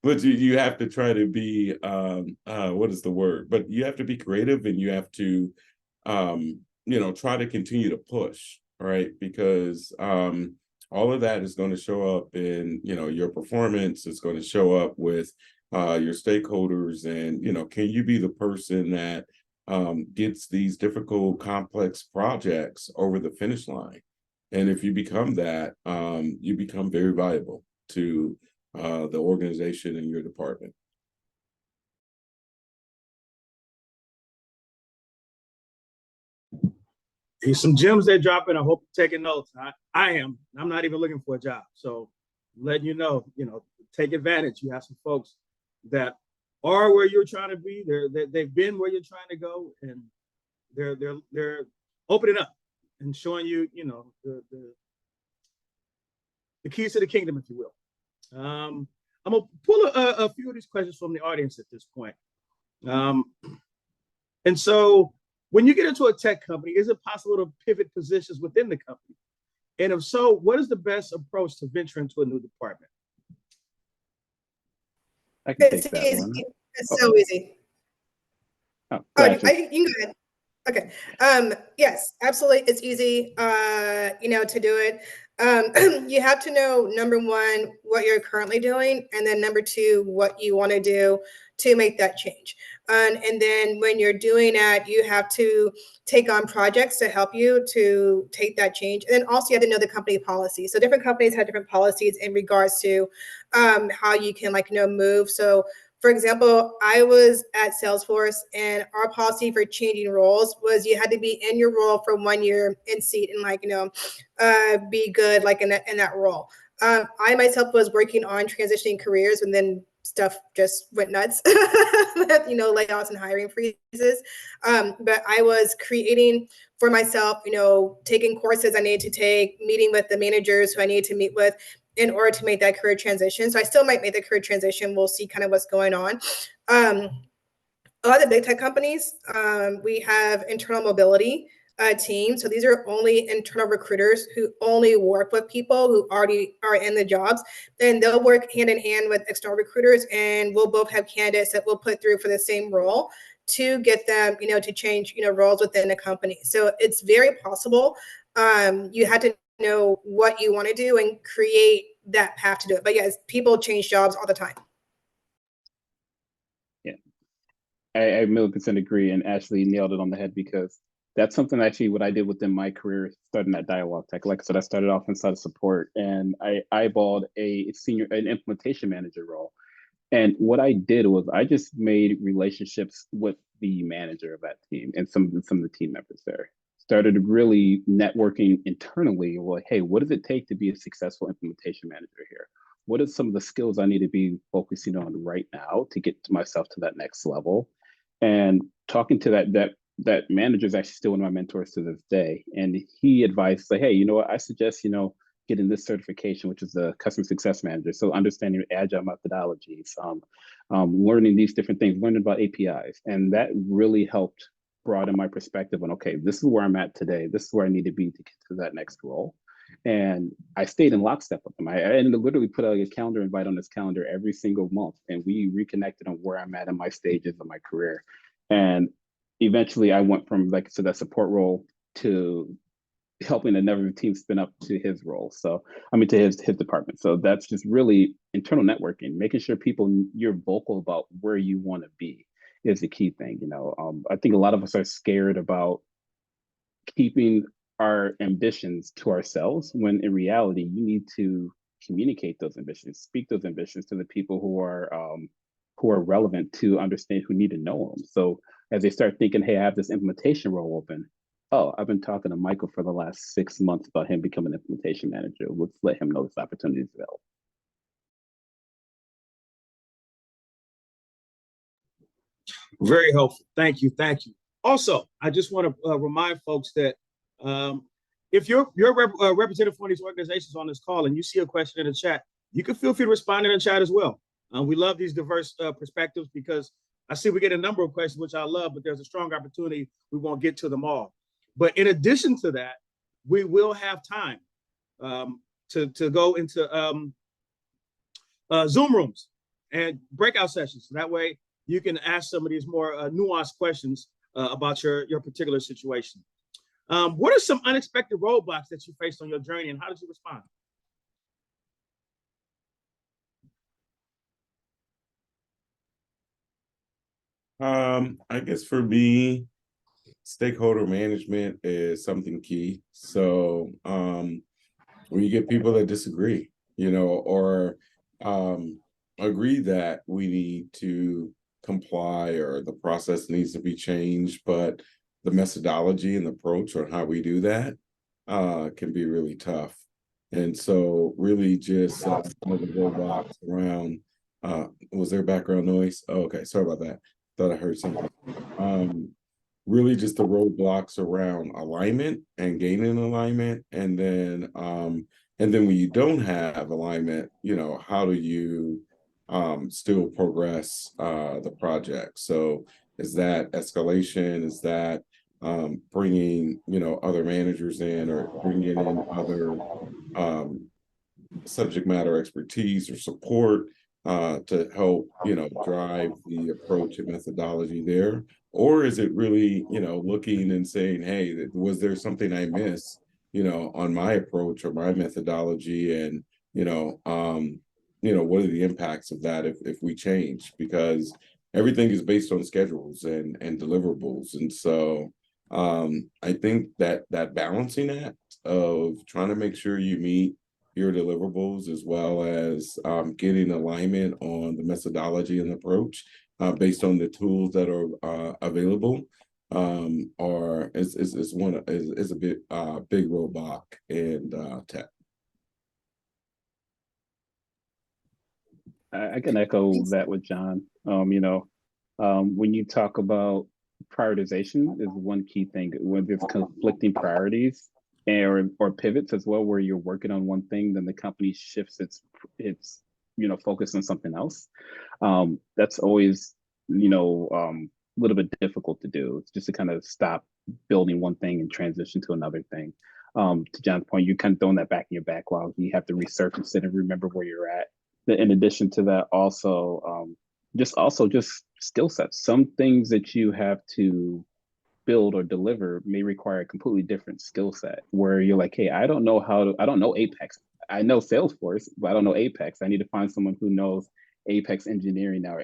[SPEAKER 3] but you have to try to be what is the word? But you have to be creative, and you have to try to continue to push, right? Because all of that is going to show up in your performance. It's going to show up with your stakeholders, and can you be the person that gets these difficult, complex projects over the finish line? And if you become that, you become very valuable to the organization and your department.
[SPEAKER 1] There's some gems that drop in. I hope you're taking notes. I am. I'm not even looking for a job. So I'm letting you know, take advantage. You have some folks that are where you're trying to be. They've been where you're trying to go, and they're opening up and showing you, the keys to the kingdom, if you will. I'm gonna pull a few of these questions from the audience at this point. And so when you get into a tech company, is it possible to pivot positions within the company? And if so, what is the best approach to venture into a new department?
[SPEAKER 4] I can take
[SPEAKER 2] It's
[SPEAKER 4] that
[SPEAKER 2] easy.
[SPEAKER 4] one.
[SPEAKER 2] It's so easy.
[SPEAKER 4] Oh,
[SPEAKER 2] You can go ahead. Okay. Yes, absolutely. It's easy, to do it. You have to know, number one, what you're currently doing, and then number two, what you want to do to make that change. And then when you're doing that, you have to take on projects to help you to take that change. And then also you have to know the company policy. So different companies have different policies in regards to how you can move. So for example, I was at Salesforce, and our policy for changing roles was you had to be in your role for 1 year in seat and be good in that role. I myself was working on transitioning careers, and then stuff just went nuts with layoffs and hiring freezes. But I was creating for myself, taking courses I needed to take, meeting with the managers who I needed to meet with in order to make that career transition. So I still might make the career transition. We'll see kind of what's going on. A lot of the big tech companies, we have internal mobility team. So these are only internal recruiters who only work with people who already are in the jobs, and they'll work hand in hand with external recruiters, and we'll both have candidates that we'll put through for the same role to get them, to change, roles within the company. So it's very possible. You had to know what you want to do and create that path to do it. But yes, people change jobs all the time.
[SPEAKER 4] Yeah, I 1,000,000% agree, and Ashley nailed it on the head, because that's something actually what I did within my career starting at Dialogue Tech. Like I said, I started off inside of support, and I eyeballed an implementation manager role. And what I did was I just made relationships with the manager of that team and some of the team members there. Started really networking internally. Well, hey, what does it take to be a successful implementation manager here? What are some of the skills I need to be focusing on right now to get myself to that next level? And talking to that manager is actually still one of my mentors to this day. And he advised, like, hey, you know what? I suggest, getting this certification, which is the customer success manager. So understanding agile methodologies, learning these different things, learning about APIs. And that really helped broaden my perspective on, okay, this is where I'm at today. This is where I need to be to get to that next role. And I stayed in lockstep with him. I literally put a calendar invite on his calendar every single month. And we reconnected on where I'm at in my stages of my career. And eventually I went from that support role to helping another team spin up to his role. So, to his department. So that's just really internal networking, making sure you're vocal about where you want to be is the key thing. I think a lot of us are scared about keeping our ambitions to ourselves, when in reality, you need to communicate those ambitions, speak those ambitions to the people who are relevant to understand, who need to know them. So as they start thinking, hey, I have this implementation role open. Oh, I've been talking to Michael for the last 6 months about him becoming an implementation manager. Let's let him know this opportunity is available.
[SPEAKER 1] Very helpful. Thank you. Also, I just want to remind folks that if you're representative for one of these organizations on this call and you see a question in the chat, you can feel free to respond in the chat as well. We love these diverse perspectives, because I see we get a number of questions, which I love, but there's a strong opportunity we won't get to them all. But in addition to that, we will have time to go into Zoom rooms and breakout sessions. So that way you can ask some of these more nuanced questions about your particular situation. What are some unexpected roadblocks that you faced on your journey, and how did you respond?
[SPEAKER 3] I guess for me, stakeholder management is something key. So when you get people that disagree, or agree that we need to comply or the process needs to be changed, but the methodology and the approach on how we do that can be really tough. And so really just some of the roadblocks around, was there background noise? Oh, okay, sorry about that. Thought I heard something. Really just the roadblocks around alignment and gaining alignment. And then when you don't have alignment, how do you still progress the project? So is that escalation? Is that bringing, other managers in, or bringing in other subject matter expertise or support to help, drive the approach and methodology there? Or is it really, looking and saying, hey, was there something I missed, on my approach or my methodology? And, what are the impacts of that if we change? Because everything is based on schedules and deliverables. And so I think that balancing act of trying to make sure you meet your deliverables, as well as getting alignment on the methodology and approach based on the tools that are available, is a big roadblock in tech.
[SPEAKER 4] I can echo that with John. When you talk about prioritization is one key thing. When there's conflicting priorities or pivots as well, where you're working on one thing, then the company shifts its focus on something else. That's always a little bit difficult to do. It's just to kind of stop building one thing and transition to another thing. To John's point, you kind of throwing that back in your backlog. You have to resurface it and remember where you're at. In addition to that, also just skill sets. Some things that you have to build or deliver may require a completely different skill set, where you're like, hey, I don't know Apex. I know Salesforce, but I don't know Apex. I need to find someone who knows Apex engineering now, or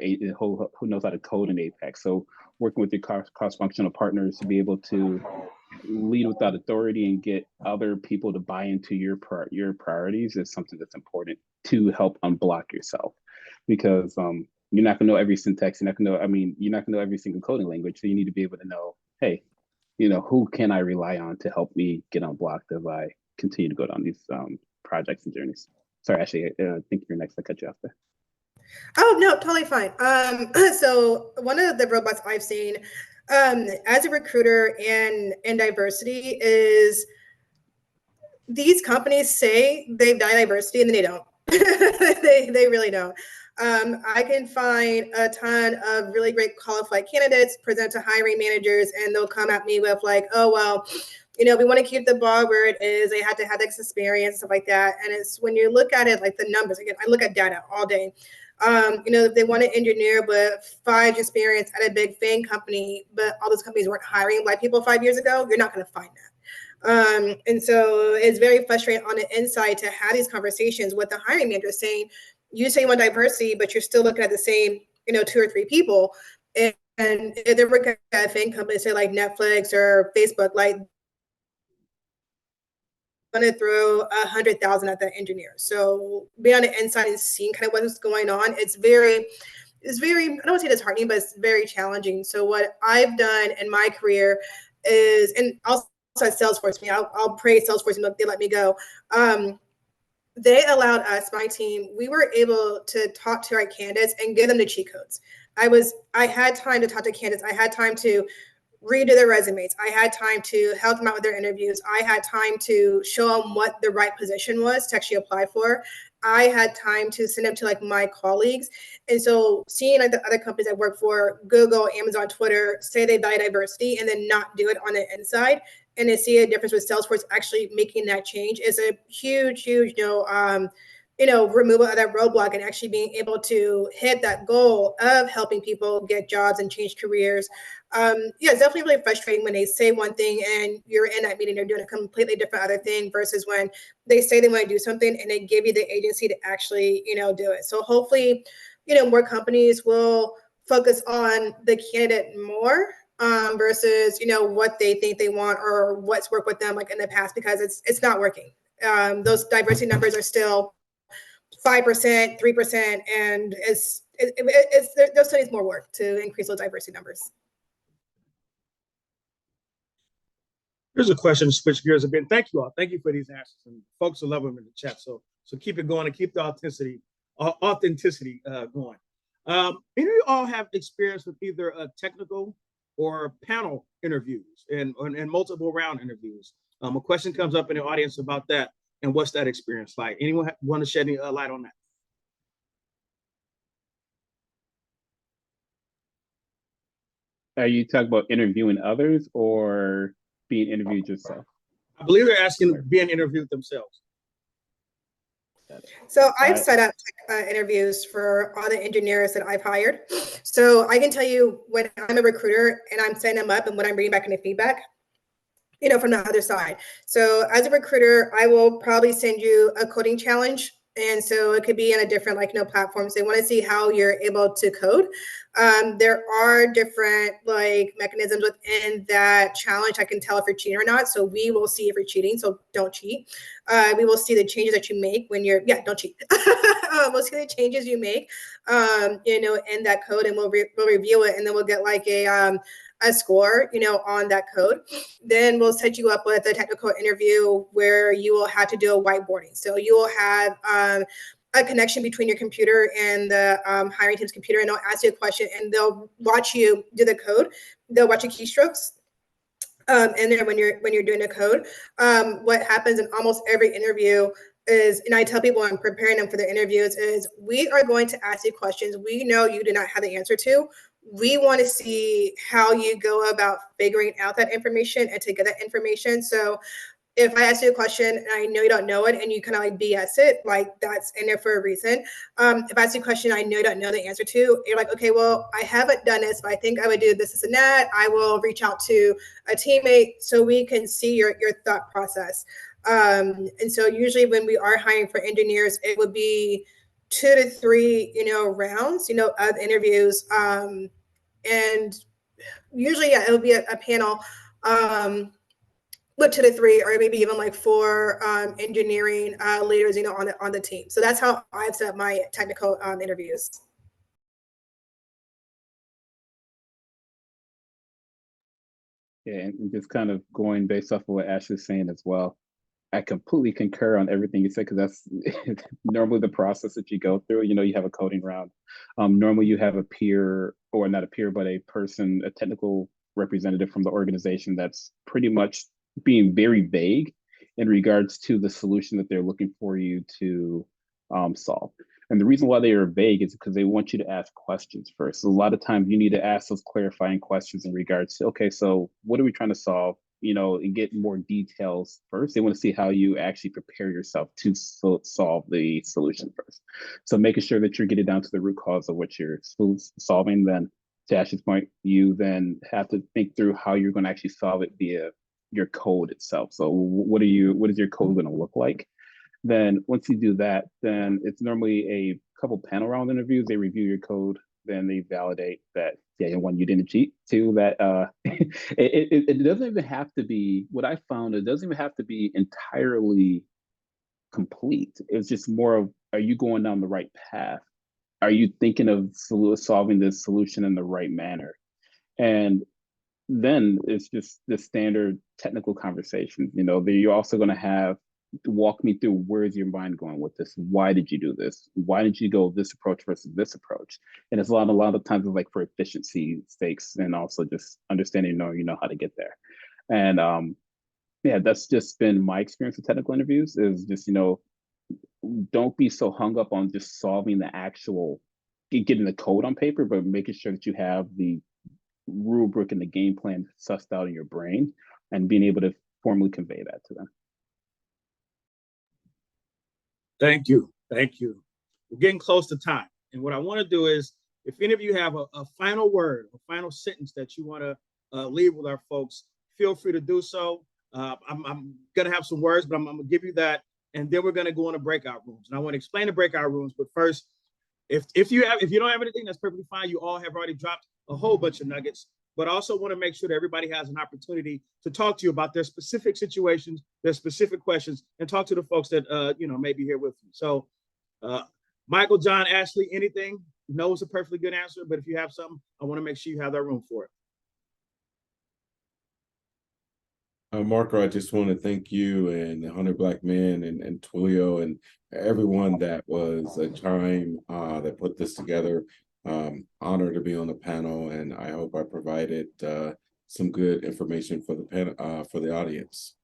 [SPEAKER 4] who knows how to code in Apex. So working with your cross-functional partners to be able to lead without authority and get other people to buy into your priorities is something that's important to help unblock yourself, because you're not going to know every syntax. You're not going to know every single coding language. So you need to be able to know, hey, who can I rely on to help me get unblocked as I continue to go down these projects and journeys. Sorry, Ashley, I think you're next. I cut you off there.
[SPEAKER 2] Oh, no, totally fine. So one of the robots I've seen as a recruiter and in diversity is these companies say they've done diversity and then they don't. they really don't. I can find a ton of really great qualified candidates, present to hiring managers, and they'll come at me with like, oh, well, we want to keep the bar where it is. They had to have this experience, stuff like that. And it's when you look at it, like the numbers, again, I look at data all day. If they want an engineer with 5 years experience at a big FANG company, but all those companies weren't hiring Black people 5 years ago, you're not going to find that. And so it's very frustrating on the inside to have these conversations with the hiring manager saying, you say you want diversity, but you're still looking at the same, 2 or 3 people. And if they're working at a FANG company, say like Netflix or Facebook, like going to throw 100,000 at that engineer. So being on the inside and seeing kind of what's going on, it's very, I don't want to say disheartening, but it's very challenging. So what I've done in my career is, and also at Salesforce, I'll praise Salesforce and they let me go. They allowed us, my team, we were able to talk to our candidates and give them the cheat codes. I had time to talk to candidates. I had time to redo their resumes. I had time to help them out with their interviews. I had time to show them what the right position was to actually apply for. I had time to send them to like my colleagues. And so seeing like the other companies I work for, Google, Amazon, Twitter, say they value diversity and then not do it on the inside, and to see a difference with Salesforce actually making that change is a huge, removal of that roadblock and actually being able to hit that goal of helping people get jobs and change careers. It's definitely really frustrating when they say one thing and you're in that meeting, they're doing a completely different other thing versus when they say they want to do something and they give you the agency to actually, do it. So hopefully, more companies will focus on the candidate more versus, what they think they want or what's worked with them like in the past, because it's not working. Those diversity numbers are still 5%, 3%, and there still needs more work to increase those diversity numbers.
[SPEAKER 1] Here's a question to switch gears a bit. Thank you all. Thank you for these answers. And folks will love them in the chat. So keep it going and keep the authenticity going. Any of you all have experience with either a technical or panel interviews and multiple round interviews? A question comes up in the audience about that. And what's that experience like? Anyone want to shed any light on that?
[SPEAKER 4] Are you talking about interviewing others or being interviewed yourself?
[SPEAKER 1] I believe they're asking being interviewed themselves.
[SPEAKER 2] So I've set up interviews for all the engineers that I've hired. So I can tell you when I'm a recruiter and I'm setting them up and when I'm reading back into feedback, from the other side. So as a recruiter, I will probably send you a coding challenge. And so it could be on a different platforms. They want to see how you're able to code. There are different mechanisms within that challenge. I can tell if you're cheating or not. So we will see if you're cheating. So don't cheat. We will see the changes that you make when don't cheat. We'll see the changes you make, in that code, and we'll review it, and then we'll get a score, on that code. Then we'll set you up with a technical interview where you will have to do a whiteboarding. So you will have a connection between your computer and the hiring team's computer, and they'll ask you a question and they'll watch you do the code. They'll watch your keystrokes. And then when you're doing the code, what happens in almost every interview is, and I tell people I'm preparing them for the interviews, is we are going to ask you questions we know you do not have the answer to. We want to see how you go about figuring out that information and to get that information. So if I ask you a question and I know you don't know it and you kind of BS it, that's in there for a reason. If I ask you a question I know you don't know the answer to, you're like, okay, well, I haven't done this, but I think I would do this and that. I will reach out to a teammate so we can see your thought process. And so usually when we are hiring for engineers, it would be 2 to 3, rounds, of interviews. And usually, it'll be a panel with 2 to 3, or maybe even 4 engineering leaders, on the team. So that's how I've set up my technical interviews.
[SPEAKER 4] Yeah, and just kind of going based off of what Ashley's saying as well. I completely concur on everything you said, because that's normally the process that you go through. You have a coding round. Normally you have a peer, or not a peer, but a technical representative from the organization that's pretty much being very vague in regards to the solution that they're looking for you to solve. And the reason why they are vague is because they want you to ask questions first. So a lot of times you need to ask those clarifying questions in regards to, okay, so what are we trying to solve? And get more details first. They want to see how you actually prepare yourself to solve the solution first. So making sure that you're getting down to the root cause of what you're solving. Then, to Ashley's point, you then have to think through how you're going to actually solve it via your code itself. So what is your code going to look like? Then once you do that, then it's normally a couple panel round interviews. They review your code, then they validate that, yeah, one, you didn't cheat. Two, that it doesn't even have to be, what I found, it doesn't even have to be entirely complete. It's just more of, are you going down the right path? Are you thinking of solving this solution in the right manner? And then it's just the standard technical conversation. You're also going to have to walk me through, where's your mind going with this? Why did you do this? Why did you go this approach versus this approach? And it's a lot of times it's for efficiency stakes, and also just understanding, how to get there. And yeah, that's just been my experience with technical interviews, is just, don't be so hung up on just solving the actual, getting the code on paper, but making sure that you have the rubric and the game plan sussed out in your brain and being able to formally convey that to them.
[SPEAKER 1] Thank you. Thank you. We're getting close to time. And what I want to do is, if any of you have a final word, a final sentence that you want to leave with our folks, feel free to do so. I'm going to have some words, but I'm going to give you that. And then we're going to go into breakout rooms. And I want to explain the breakout rooms. But first, if you don't have anything, that's perfectly fine. You all have already dropped a whole bunch of nuggets. But I also want to make sure that everybody has an opportunity to talk to you about their specific situations, their specific questions, and talk to the folks that may be here with you. So, Michael, John, Ashley, anything? No is a perfectly good answer, but if you have something, I want to make sure you have that room for it.
[SPEAKER 3] Marco, I just want to thank you and the 100 Black Men and Twilio and everyone that was a Chime that put this together. Honored to be on the panel, and I hope I provided some good information for the audience.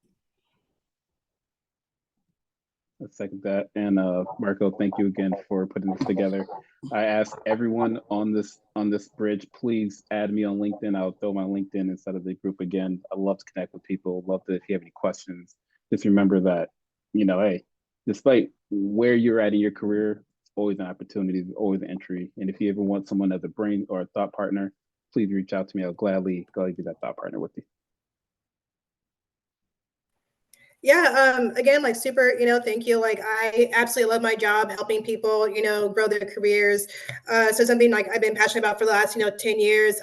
[SPEAKER 4] I second that. And Marco, thank you again for putting this together. I asked everyone on this bridge, please add me on LinkedIn. I'll throw my LinkedIn inside of the group again. I love to connect with people. Love to, if you have any questions, just remember that, hey, despite where you're at in your career, it's always an opportunity, there's always an entry. And if you ever want someone as a brain or a thought partner, please reach out to me. I'll gladly be that thought partner with you.
[SPEAKER 2] Yeah, again, like super, thank you. Like I absolutely love my job helping people, grow their careers. So something like I've been passionate about for the last, 10 years.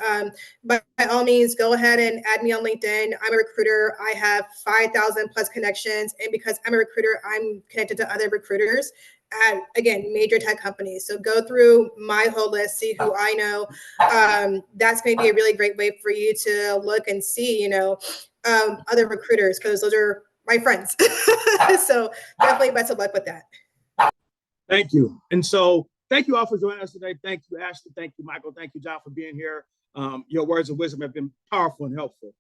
[SPEAKER 2] But by all means, go ahead and add me on LinkedIn. I'm a recruiter. I have 5,000 plus connections. And because I'm a recruiter, I'm connected to other recruiters at, again, major tech companies. So go through my whole list, see who I know. That's going to be a really great way for you to look and see, other recruiters, because those are my friends. So definitely best of luck with that.
[SPEAKER 1] Thank you. And so thank you all for joining us today. Thank you, Ashley. Thank you, Michael. Thank you, John, for being here. Your words of wisdom have been powerful and helpful.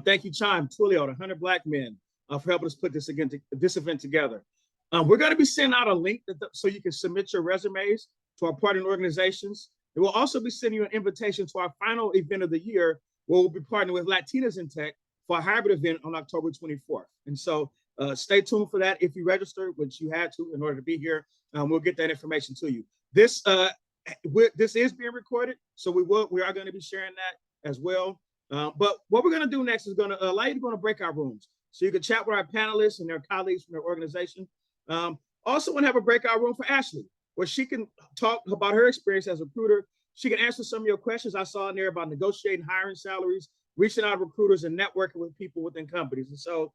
[SPEAKER 1] Thank you, Chime, Twilio, the 100 Black Men, for helping us put this event together. We're going to be sending out a link so you can submit your resumes to our partner organizations. And we'll also be sending you an invitation to our final event of the year, where we'll be partnering with Latinas in Tech for a hybrid event on October 24th. And so stay tuned for that. If you registered, which you had to in order to be here, we'll get that information to you. This is being recorded, so we are going to be sharing that as well. But what we're going to do next is going to allow you to go to breakout rooms, so you can chat with our panelists and their colleagues from their organization. Also want to have a breakout room for Ashley, where she can talk about her experience as a recruiter. She can answer some of your questions I saw in there about negotiating hiring salaries, reaching out to recruiters, and networking with people within companies. And so